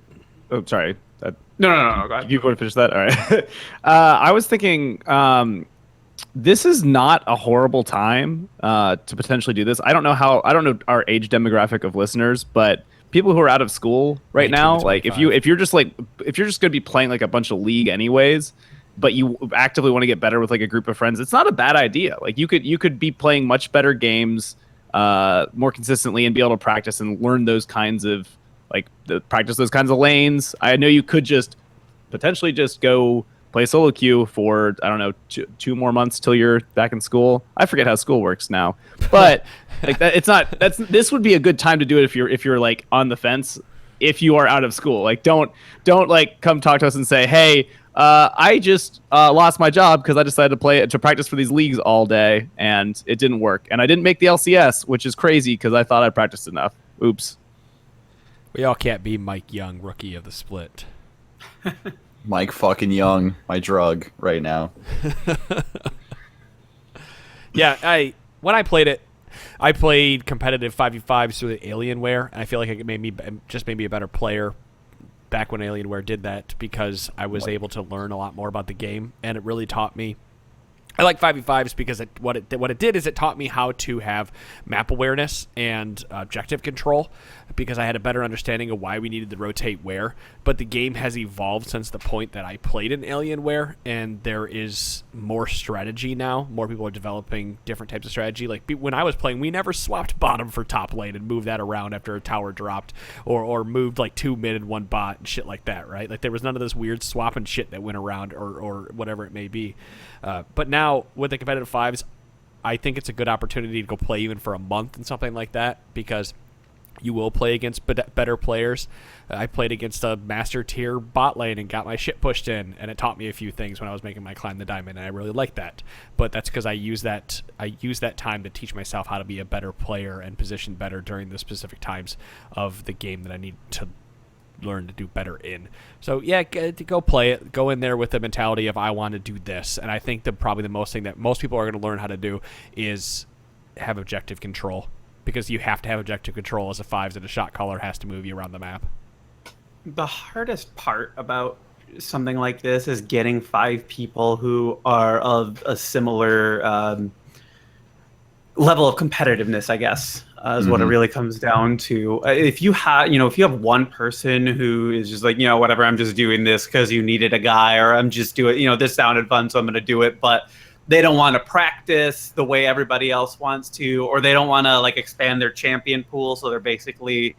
oh, sorry. No. Go ahead. You want to finish that? All right. I was thinking this is not a horrible time to potentially do this. I don't know our age demographic of listeners, but people who are out of school right 19 now, to like if 25. you're just going to be playing like a bunch of League anyways, but you actively want to get better with like a group of friends, it's not a bad idea. Like you could be playing much better games more consistently and be able to practice and learn those kinds of practice those kinds of lanes. I know you could just potentially just go play solo queue for, I don't know, two more months till you're back in school. I forget how school works now, but like that, this would be a good time to do it if you're like on the fence, if you are out of school. Like don't like come talk to us and say, hey, I just lost my job because I decided to practice for these leagues all day and it didn't work. And I didn't make the LCS, which is crazy because I thought I practiced enough. Oops. We all can't be Mike Young, rookie of the split. Mike fucking Young, my drug right now. Yeah, when I played it, I played competitive 5v5s through the Alienware, and I feel like it made me a better player back when Alienware did that, because I was able to learn a lot more about the game, and it really taught me. I like 5v5s because what it did is it taught me how to have map awareness and objective control, because I had a better understanding of why we needed to rotate where. But the game has evolved since the point that I played in Alienware, and there is more strategy now. More people are developing different types of strategy. Like when I was playing, we never swapped bottom for top lane and moved that around after a tower dropped, or moved like 2 mid and 1 bot and shit like that, right? Like there was none of this weird swapping shit that went around, or whatever it may be. But now with the competitive 5s, I think it's a good opportunity to go play even for a month and something like that, because you will play against better players. I played against a master tier bot lane and got my shit pushed in, and it taught me a few things when I was making my climb the diamond, and I really liked that. But that's because I use that time to teach myself how to be a better player and position better during the specific times of the game that I need to learn to do better in. So yeah, go play it. Go in there with the mentality of I want to do this, and I think that probably the most thing that most people are going to learn how to do is have objective control, because you have to have objective control as a 5s, and a shot caller has to move you around the map. The hardest part about something like this is getting 5 people who are of a similar level of competitiveness, I guess, is what it really comes down to. If you have one person who is just like, whatever, I'm just doing this because you needed a guy, or I'm just doing, this sounded fun, so I'm going to do it, but they don't want to practice the way everybody else wants to, or they don't want to like expand their champion pool, so they're basically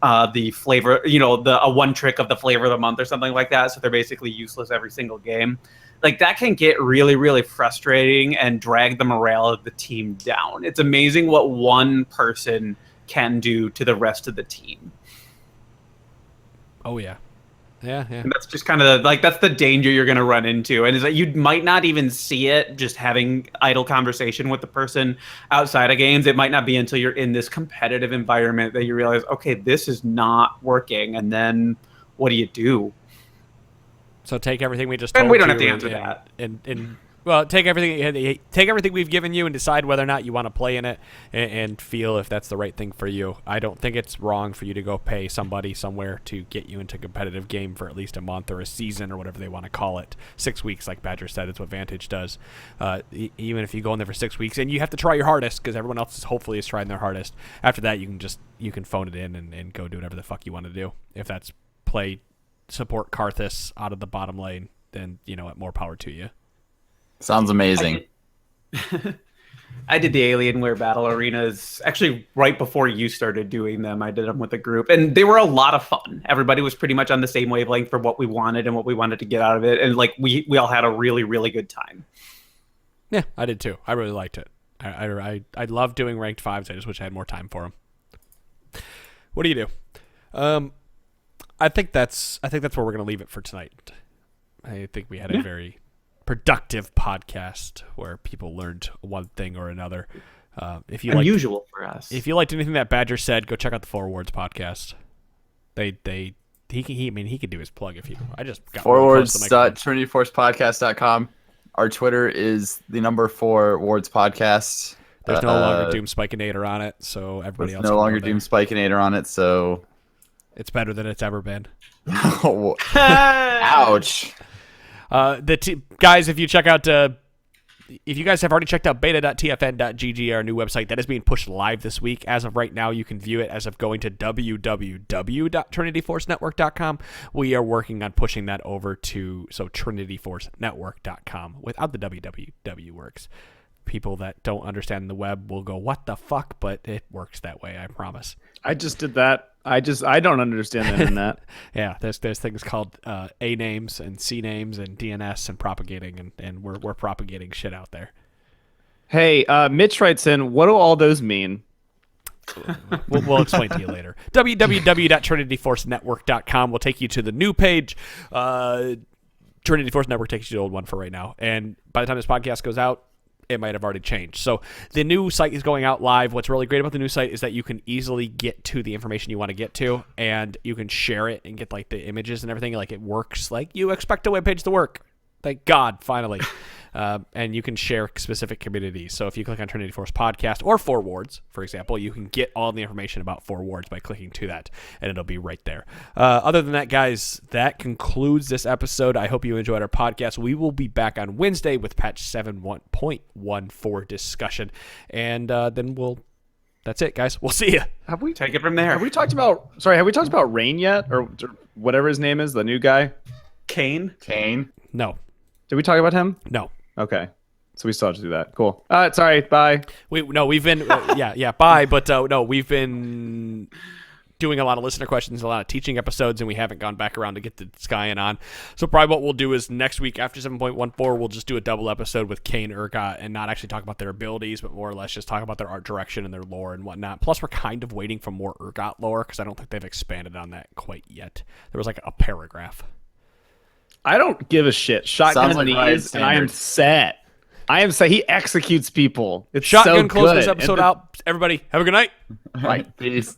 the flavor, a one trick of the flavor of the month or something like that, so they're basically useless every single game. Like that can get really, really frustrating and drag the morale of the team down. It's amazing what one person can do to the rest of the team. Oh yeah. Yeah. And that's just kind of that's the danger you're going to run into. And is that you might not even see it just having idle conversation with the person outside of games. It might not be until you're in this competitive environment that you realize, okay, this is not working. And then what do you do? So take everything we just told And you. we don't have to answer that. And well, take everything we've given you and decide whether or not you want to play in it, and feel if that's the right thing for you. I don't think it's wrong for you to go pay somebody somewhere to get you into a competitive game for at least a month or a season or whatever they want to call it. 6 weeks, like Badger said, it's what Vantage does. Even if you go in there for 6 weeks, and you have to try your hardest, because everyone else hopefully is trying their hardest. After that, you can phone it in and go do whatever the fuck you want to do. If that's support Karthus out of the bottom lane, then more power to you. Sounds amazing. I did the Alienware battle arenas actually right before you started doing them. I did them with a group, and they were a lot of fun. Everybody was pretty much on the same wavelength for what we wanted and what we wanted to get out of it, and we all had a really, really good time. Yeah, I did too. I really liked it. I love doing ranked 5s. I just wish I had more time for them. What do you do? I think that's where we're going to leave it for tonight. I think we had a very productive podcast where people learned one thing or another. Unusual for us. If you liked anything that Badger said, go check out the FOURward's podcast. He could do his plug if he. I just got FOURwards.trinityforcepodcast.com. Our Twitter is the number 4wards podcast. There's no longer Doom Spikinator on it, so everybody else. No longer Doom Spikinator on it, so it's better than it's ever been. Ouch. Guys, if you check out if you guys have already checked out beta.tfn.gg, our new website, that is being pushed live this week. As of right now, you can view it as of going to www.trinityforcenetwork.com. We are working on pushing that over to trinityforcenetwork.com without the www works. People that don't understand the web will go, what the fuck? But it works that way, I promise. I just did that. I don't understand the internet. Yeah, there's things called A names and C names and DNS and propagating, and we're propagating shit out there. Hey, Mitch writes in, what do all those mean? We'll explain to you later. www.trinityforcenetwork.com will take you to the new page. Trinity Force Network takes you to the old one for right now. And by the time this podcast goes out, it might have already changed. So the new site is going out live. What's really great about the new site is that you can easily get to the information you want to get to, and you can share it and get like the images and everything. Like it works like you expect a web page to work. Thank God, finally. And you can share specific communities. So if you click on Trinity Force Podcast or FOURwards, for example, you can get all the information about FOURwards by clicking to that, and it'll be right there. Other than that, guys, that concludes this episode. I hope you enjoyed our podcast. We will be back on Wednesday with patch 7.14 discussion, and then that's it, guys. We'll see you. Have we Take it from there. Have we talked about Rain yet, or whatever his name is, the new guy? Kane? No. Did we talk about him? No. Okay. So we still have to do that. Cool. Sorry. Bye. We've been bye, but no, we've been doing a lot of listener questions, a lot of teaching episodes, and we haven't gone back around to get the Skyin on. So probably what we'll do is next week after 7.14, we'll just do a double episode with Kane Urgot and not actually talk about their abilities, but more or less just talk about their art direction and their lore and whatnot. Plus, we're kind of waiting for more Urgot lore because I don't think they've expanded on that quite yet. There was like a paragraph. I don't give a shit. Shotgun Sounds like knees, Ryan's and I am set. He executes people. It's Shotgun so close good. this episode out. Everybody, have a good night. All right, peace.